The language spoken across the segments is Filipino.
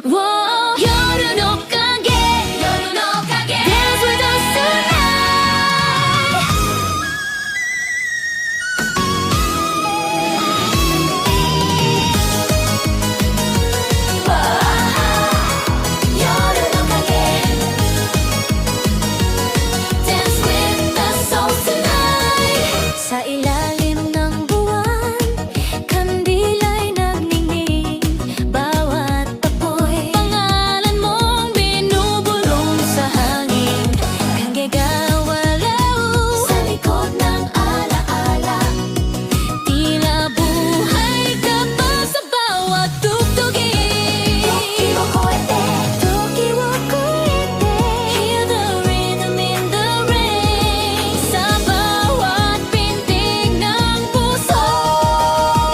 Whoa,夜の影 Dance with us tonight. Yoru no kage Dance with us all tonight. Sa ilalim ng buwan, kandila'y nagningning. Bawat apoy, pangalan mong binubulong sa hangin. Kanggegawalaw sa likod ng alaala. Tila buhay ka pa sa bawat tugtugin. Toki wo koete, toki wo koete. Hear the rhythm in the rain. Sa bawat pintig ng puso,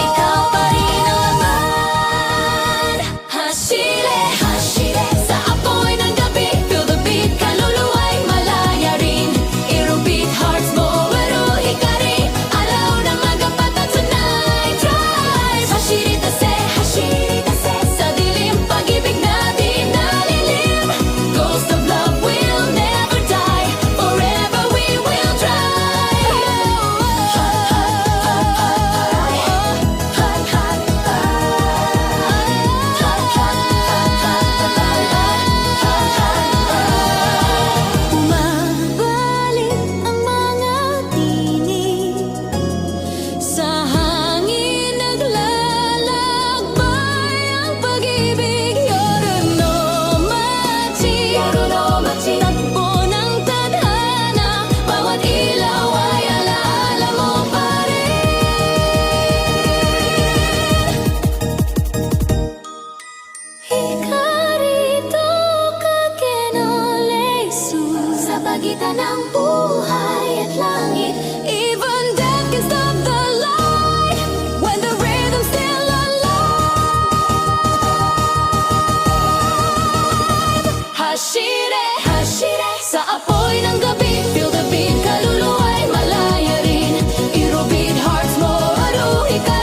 ikaw pa rin ang laman. Hashire, hashire, sa apoy ng gabi. Feel the beat, kaluluwa'y malaya rin. Irubit hearts mo, maruhi ka rin. Alaw na magapata tonight. Drive, hashire tase, sa dilim pag-ibig natin nalilim. Ghost of love will never die. Forever we will drive. Bumabalik ang mga tinig. Sa hangin naglalakbay ang pag-ibig. Yoru no machi, takbo ng tadhana. Bawat ilaw ay alaala mo pa rin. Hikarito kage no leisu, sa pagitan ng buhay at langit. Even death can stop the light when the rhythm's still alive. Hashire, hashire, sa apoy ng gabi. Feel the beat, kaluluwa'y malaya rin. Irubit hearts mo, maruhi ka